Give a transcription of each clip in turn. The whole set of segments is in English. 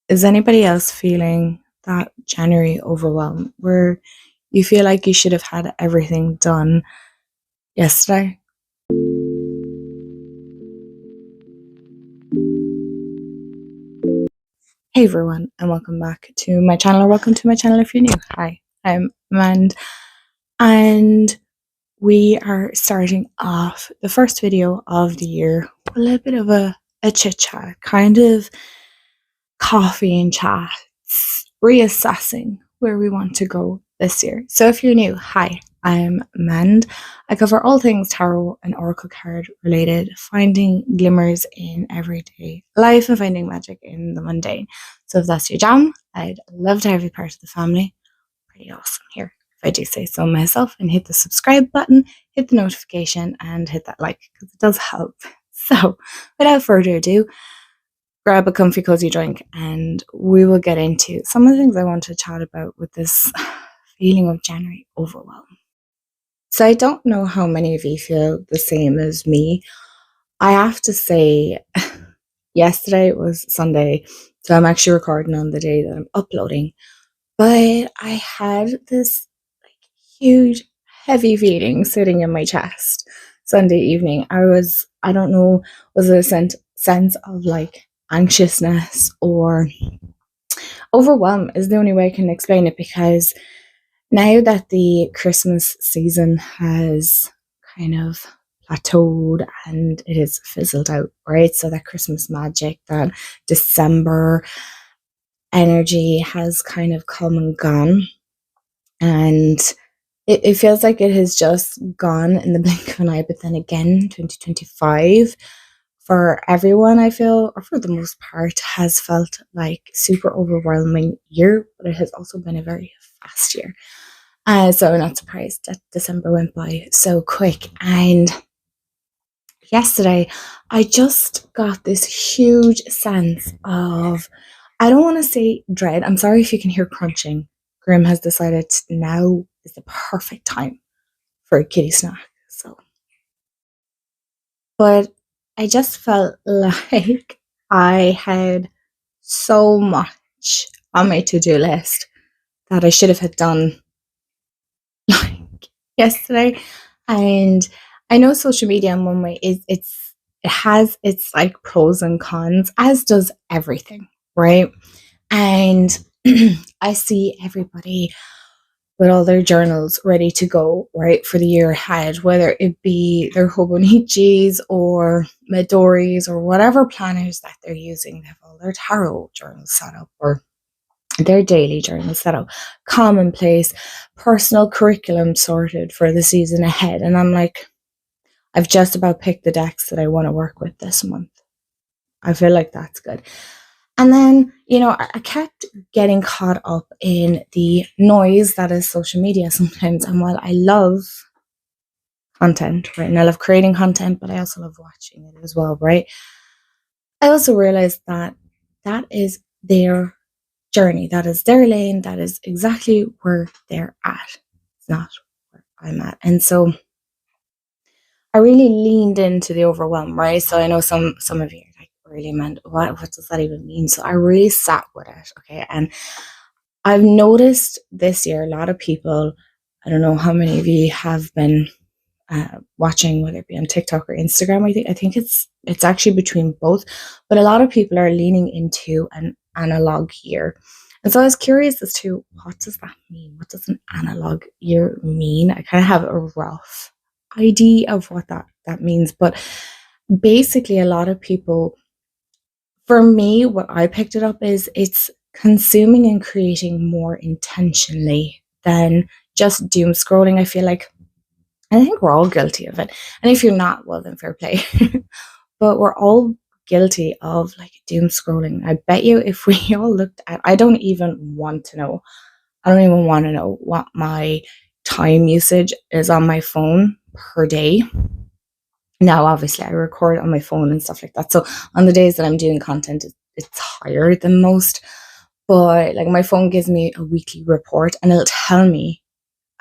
Is anybody else feeling that January overwhelm where you feel like you should have had everything done yesterday? Hey everyone, and welcome back to my channel, or welcome to my channel if you're new. Hi, I'm Amand, and we are starting off the first video of the year with a little bit of a chit chat, kind of coffee and chats, reassessing where we want to go this year. So if you're new, hi, I'm Mand. I cover all things tarot and oracle card related, finding glimmers in everyday life and finding magic in the mundane. So if that's your jam, I'd love to have you part of the family. Pretty awesome here, if I do say so myself, and hit the subscribe button, hit the notification, and hit that like, because it does help. So without further ado, grab a comfy, cozy drink, and we will get into some of the things I want to chat about with this feeling of January overwhelm. So, I don't know how many of you feel the same as me. I have to say, yesterday was Sunday, so I'm actually recording on the day that I'm uploading, but I had this huge, heavy feeling sitting in my chest Sunday evening. I don't know, was it a sense of like anxiousness or overwhelm is the only way I can explain it, because now that the Christmas season has kind of plateaued and it is fizzled out, right? So that Christmas magic, that December energy has kind of come and gone. And it feels like it has just gone in the blink of an eye. But then again, 2025 for everyone, I feel, or for the most part, has felt like super overwhelming year, but it has also been a very fast year. So I'm not surprised that December went by so quick. And yesterday, I just got this huge sense of, I don't want to say dread. I'm sorry if you can hear crunching. Grim has decided now is the perfect time for a kitty snack. So, but I just felt like I had so much on my to-do list that I should have had done like yesterday. And I know social media in one way it has its like pros and cons, as does everything, right? And I see everybody with all their journals ready to go, right, for the year ahead, whether it be their Hobonichis or Midoris or whatever planners that they're using. They have all their tarot journals set up, or their daily journal set up, commonplace, personal curriculum sorted for the season ahead. And I'm like, I've just about picked the decks that I want to work with this month. I feel like that's good. And then, I kept getting caught up in the noise that is social media sometimes. And while I love content, right, and I love creating content, but I also love watching it as well, right? I also realized that that is their journey, that is their lane, that is exactly where they're at. It's not where I'm at. And so I really leaned into the overwhelm, right? So I know some of you are like, really, man, what does that even mean? So I really sat with it, okay? And I've noticed this year a lot of people, I don't know how many of you have been watching, whether it be on TikTok or Instagram. I think it's actually between both, but a lot of people are leaning into an analog year. And so I was curious as to, what does that mean? What does an analog year mean? I kind of have a rough idea of what that means, but basically a lot of people, for me, what I picked it up is it's consuming and creating more intentionally than just doom scrolling. I feel like, I think we're all guilty of it. And if you're not, well, then fair play. But we're all guilty of like doom scrolling. I bet you if we all looked at, I don't even want to know. I don't even want to know what my time usage is on my phone per day. Now, obviously, I record on my phone and stuff like that. So on the days that I'm doing content, it's higher than most. But like, my phone gives me a weekly report and it'll tell me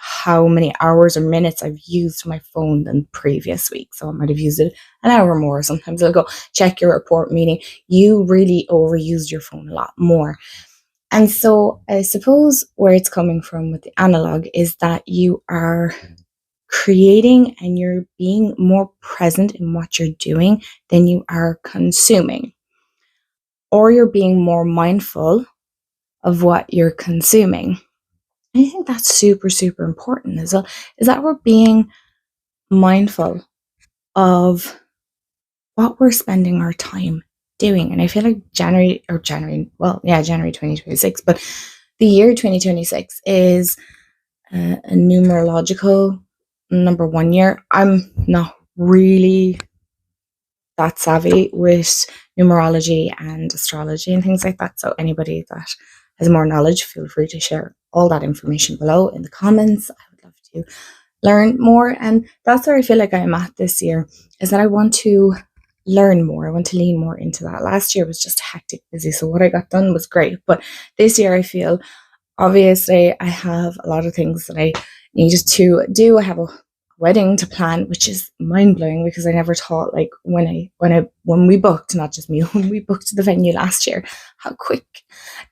how many hours or minutes I've used my phone than previous week. So I might have used it an hour more. Sometimes I'll go check your report, meaning you really overused your phone a lot more. And so I suppose where it's coming from with the analog is that you are creating and you're being more present in what you're doing than you are consuming, or you're being more mindful of what you're consuming. I think that's super, super important as well, is that we're being mindful of what we're spending our time doing. And I feel like January 2026, but the year 2026 is a numerological number one year. I'm not really that savvy with numerology and astrology and things like that. So anybody that has more knowledge, feel free to share all that information below in the comments. I would love to learn more. And that's where I feel like I'm at this year, is that I want to learn more. I want to lean more into that. Last year was just hectic busy. So what I got done was great. But this year I feel, obviously, I have a lot of things that I needed to do. I have a wedding to plan, which is mind blowing because I never thought, like, when we booked, not just me, when we booked the venue last year, how quick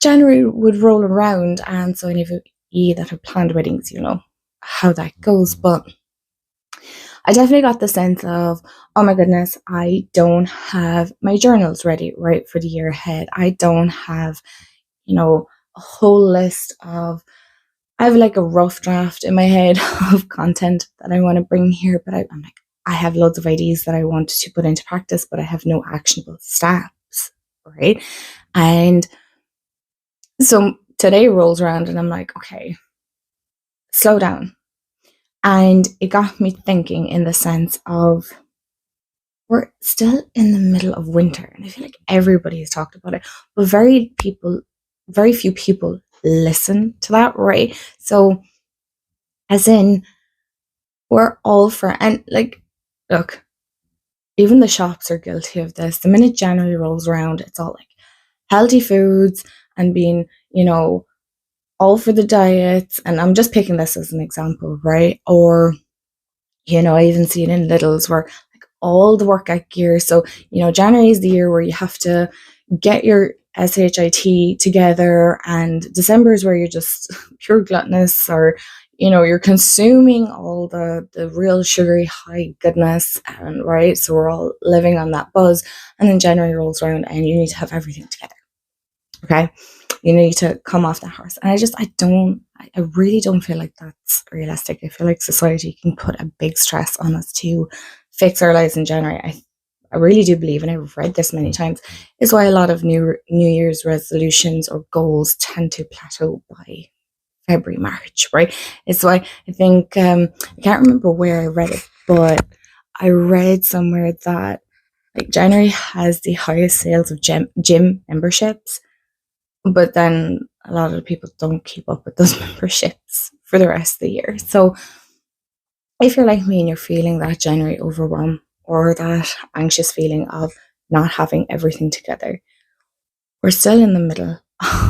January would roll around. And so any of you that have planned weddings, you know how that goes. But I definitely got the sense of, oh my goodness, I don't have my journals ready right for the year ahead. I don't have, a whole list of, I have like a rough draft in my head of content that I want to bring here, but I'm like, I have loads of ideas that I want to put into practice, but I have no actionable steps, right? And so today rolls around and I'm like, okay, slow down. And it got me thinking in the sense of, we're still in the middle of winter, and I feel like everybody has talked about it, but very few people listen to that, right? So, as in, we're all for, and like, look, even the shops are guilty of this. The minute January rolls around, it's all like healthy foods and being, all for the diets. And I'm just picking this as an example, right? Or, I even see it in Lidl's where like all the workout gear. So, January is the year where you have to get your SHIT together, and December is where you're just pure gluttonous, or you're consuming all the real sugary high goodness, and right, so we're all living on that buzz. And then January rolls around and you need to have everything together. Okay, you need to come off that horse. And I really don't feel like that's realistic. I feel like society can put a big stress on us to fix our lives in January. I really do believe, and I've read this many times, is why a lot of New Year's resolutions or goals tend to plateau by February, March, right? It's why I think, I can't remember where I read it, but I read somewhere that like January has the highest sales of gym memberships, but then a lot of people don't keep up with those memberships for the rest of the year. So if you're like me and you're feeling that January overwhelm or that anxious feeling of not having everything together, we're still in the middle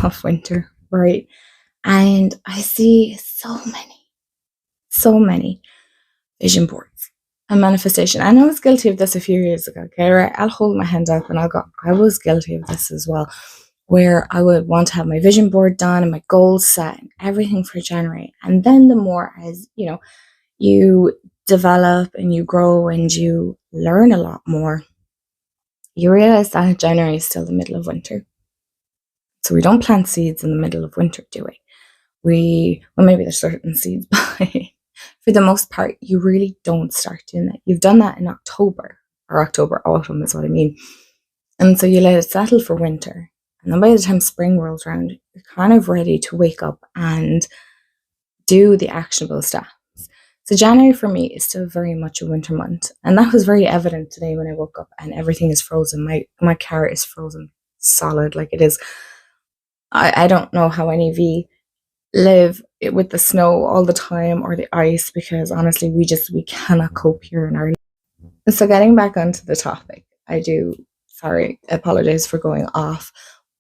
of winter, right? And I see so many vision boards and manifestation. And I was guilty of this a few years ago, okay? Right? I'll hold my hand up and I'll go, I was guilty of this as well, where I would want to have my vision board done and my goals set and everything for January. And then the more as, you develop and you grow and you learn a lot more, you realize that January is still the middle of winter. So we don't plant seeds in the middle of winter, do we? Well, maybe there's certain seeds, but for the most part, you really don't start doing that. You've done that in October, autumn is what I mean. And so you let it settle for winter. And then by the time spring rolls around, you're kind of ready to wake up and do the actionable steps. So January for me is still very much a winter month. And that was very evident today when I woke up and everything is frozen. My car is frozen solid, like it is. I don't know how any of you live with the snow all the time or the ice, because honestly, we cannot cope here in Ireland. So getting back onto the topic, I apologize for going off,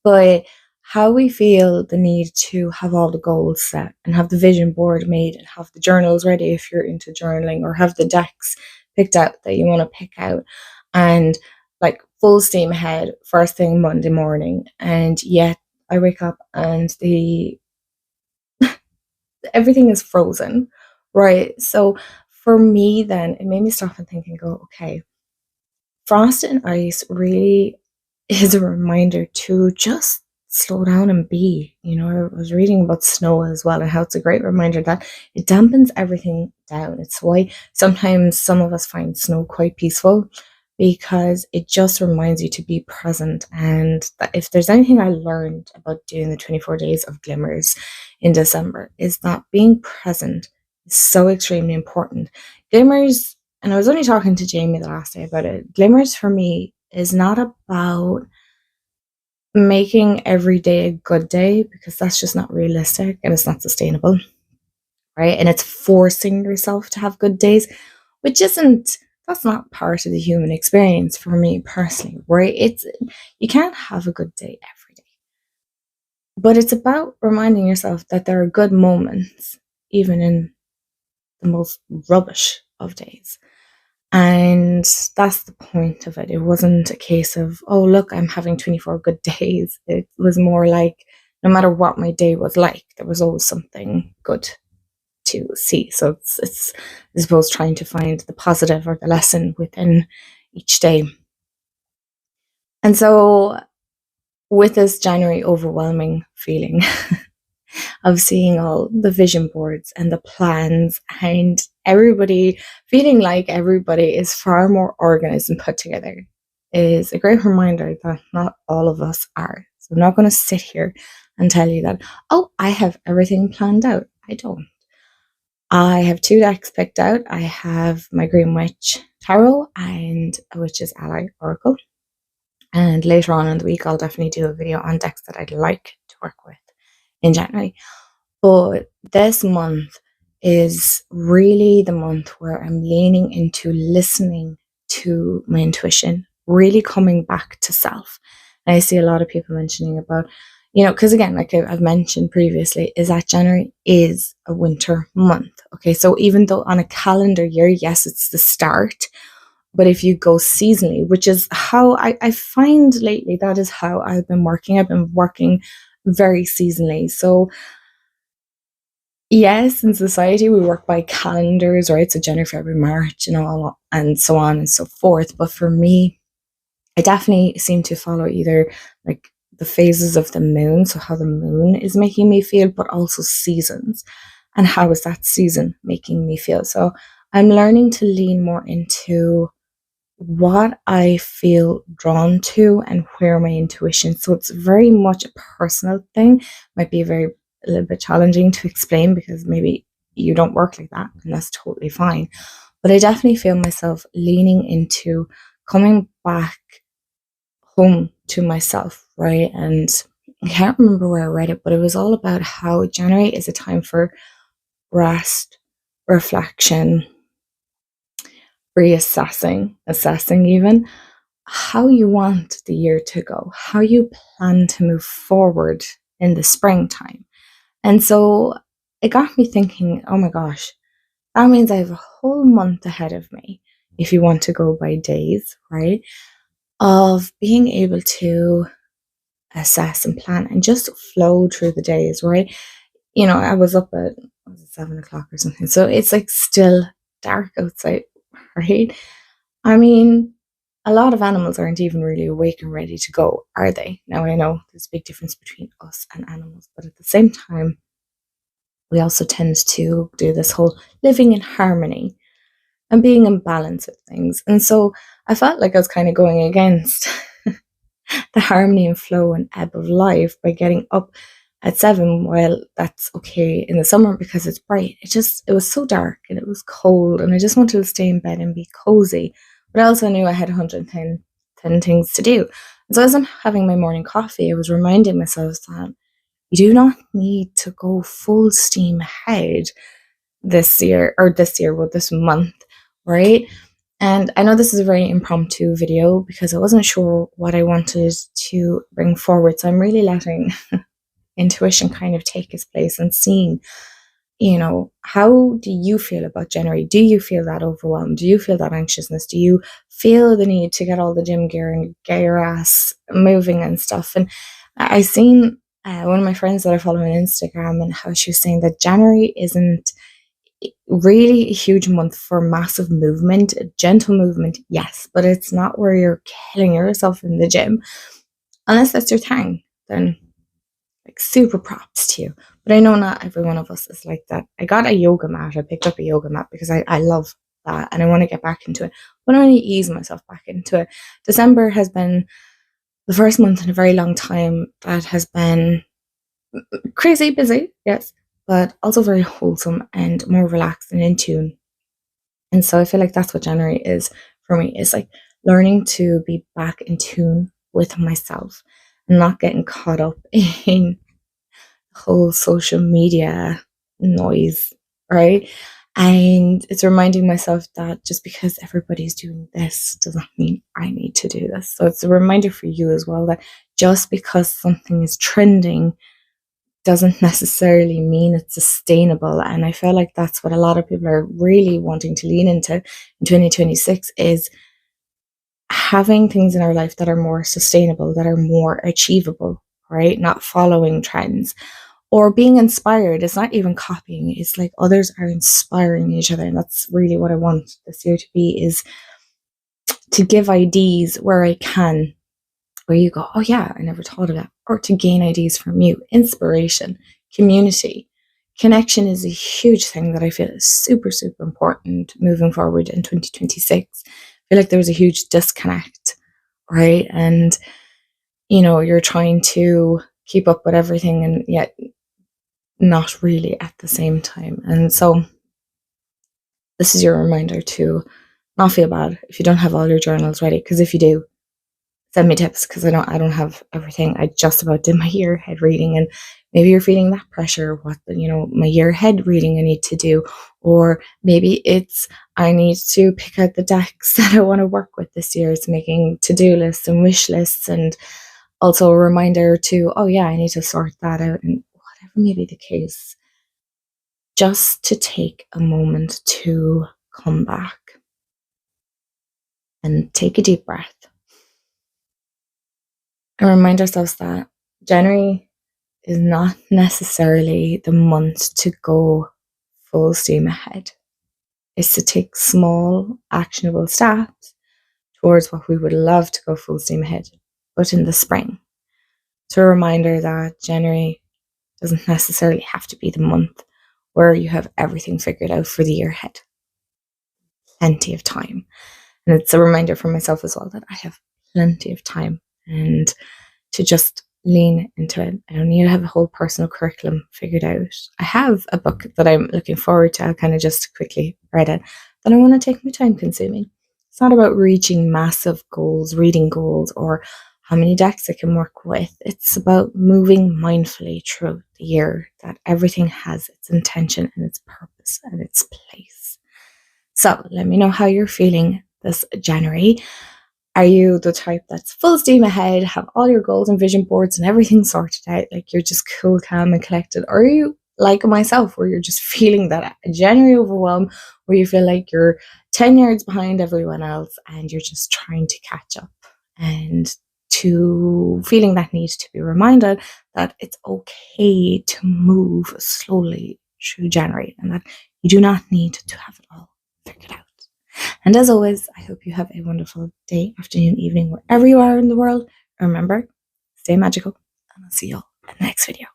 but how we feel the need to have all the goals set and have the vision board made and have the journals ready if you're into journaling, or have the decks picked out that you want to pick out, and like full steam ahead first thing Monday morning. And yet I wake up and the everything is frozen, right? So for me, then it made me stop and think and go, okay, frost and ice really is a reminder to just slow down and be. I was reading about snow as well, and how it's a great reminder that it dampens everything down. It's why sometimes some of us find snow quite peaceful, because it just reminds you to be present. And that if there's anything I learned about doing the 24 days of glimmers in December, is that being present is so extremely important. Glimmers, and I was only talking to Jamie the last day about it, glimmers for me is not about making every day a good day, because that's just not realistic and it's not sustainable, right? And it's forcing yourself to have good days, which isn't, that's not part of the human experience for me personally, right? You can't have a good day every day, but it's about reminding yourself that there are good moments even in the most rubbish of days. And that's the point of it. It wasn't a case of, oh, look, I'm having 24 good days. It was more like, no matter what my day was like, there was always something good to see. So it's I suppose, trying to find the positive or the lesson within each day. And so with this January overwhelming feeling of seeing all the vision boards and the plans, and everybody feeling like everybody is far more organized and put together, is a great reminder that not all of us are. So I'm not going to sit here and tell you that, oh, I have everything planned out. I don't. I have 2 decks picked out. I have my Green Witch Tarot and a Witch's Ally Oracle. And later on in the week, I'll definitely do a video on decks that I'd like to work with in January. But this month is really the month where I'm leaning into listening to my intuition, really coming back to self. And I see a lot of people mentioning about, because again, like I've mentioned previously, is that January is a winter month. Okay, so even though on a calendar year, yes, it's the start, but if you go seasonally, which is how I find lately, that is how I've been working. I've been working very seasonally. So yes, in society we work by calendars, right? So January, February, March, and all, and so on and so forth. But for me, I definitely seem to follow either like the phases of the moon, so how the moon is making me feel, but also seasons, and how is that season making me feel. So I'm learning to lean more into what I feel drawn to and where my intuition. So it's very much a personal thing. Might be a little bit challenging to explain, because maybe you don't work like that, and that's totally fine. But I definitely feel myself leaning into coming back home to myself, right? And I can't remember where I read it, but it was all about how January is a time for rest, reflection, reassessing, assessing even how you want the year to go, how you plan to move forward in the springtime. And so it got me thinking, oh my gosh, that means I have a whole month ahead of me, if you want to go by days, right? Of being able to assess and plan and just flow through the days, right? I was up at 7 o'clock or something, so it's like still dark outside, right? I mean, a lot of animals aren't even really awake and ready to go, are they? Now, I know there's a big difference between us and animals, but at the same time, we also tend to do this whole living in harmony and being in balance with things. And so I felt like I was kind of going against the harmony and flow and ebb of life by getting up at 7. Well, that's okay in the summer because it's bright. It was so dark and it was cold, and I just wanted to stay in bed and be cozy. But I also knew I had 110 things to do. And so as I'm having my morning coffee, I was reminding myself that you do not need to go full steam ahead this month, right? And I know this is a very impromptu video because I wasn't sure what I wanted to bring forward. So I'm really letting intuition kind of take its place and seeing, how do you feel about January? Do you feel that overwhelmed? Do you feel that anxiousness? Do you feel the need to get all the gym gear and get your ass moving and stuff? And I seen one of my friends that I follow on Instagram, and how she was saying that January isn't really a huge month for massive movement, gentle movement, yes, but it's not where you're killing yourself in the gym. Unless that's your thing, then like super props to you. But I know not every one of us is like that. I got a yoga mat. I picked up a yoga mat because I love that and I want to get back into it. But I want to ease myself back into it. December has been the first month in a very long time that has been crazy busy, yes, but also very wholesome and more relaxed and in tune. And so I feel like that's what January is for me, is like learning to be back in tune with myself and not getting caught up in the whole social media noise, right? And it's reminding myself that just because everybody's doing this does not mean I need to do this. So it's a reminder for you as well that just because something is trending doesn't necessarily mean it's sustainable. And I feel like that's what a lot of people are really wanting to lean into in 2026, is having things in our life that are more sustainable, that are more achievable, right? Not following trends or being inspired. It's not even copying. It's like others are inspiring each other. And that's really what I want this year to be, is to give ideas where I can, where you go, oh yeah, I never thought of that. Or to gain ideas from you, inspiration, community. Connection is a huge thing that I feel is super, super important moving forward in 2026. I feel like there was a huge disconnect, right? And, you're trying to keep up with everything and yet not really at the same time. And so this is your reminder to not feel bad if you don't have all your journals ready, because if you do, send me tips, because I don't have everything. I just about did my year ahead reading, and maybe you're feeling that pressure. What my year ahead reading I need to do, or maybe it's I need to pick out the decks that I want to work with this year. It's making to-do lists and wish lists, and also a reminder to, oh yeah, I need to sort that out, and whatever may be the case, just to take a moment to come back and take a deep breath and remind ourselves that January is not necessarily the month to go full steam ahead. It's to take small, actionable steps towards what we would love to go full steam ahead, but in the spring. So a reminder that January doesn't necessarily have to be the month where you have everything figured out for the year ahead. Plenty of time. And it's a reminder for myself as well that I have plenty of time, and to just lean into it. I don't need to have a whole personal curriculum figured out. I have a book that I'm looking forward to. I'll kind of just quickly read it. Then I want to take my time consuming. It's not about reaching massive goals, reading goals, or how many decks I can work with. It's about moving mindfully through the year, that everything has its intention and its purpose and its place. So let me know how you're feeling this January. Are you the type that's full steam ahead, have all your goals and vision boards and everything sorted out, like you're just cool, calm and collected? Or are you like myself, where you're just feeling that January overwhelm, where you feel like you're 10 yards behind everyone else and you're just trying to catch up, and to feeling that need to be reminded that it's okay to move slowly through January, and that you do not need to have it all figured out. And as always, I hope you have a wonderful day, afternoon, evening, wherever you are in the world. Remember, stay magical, and I'll see you all in the next video.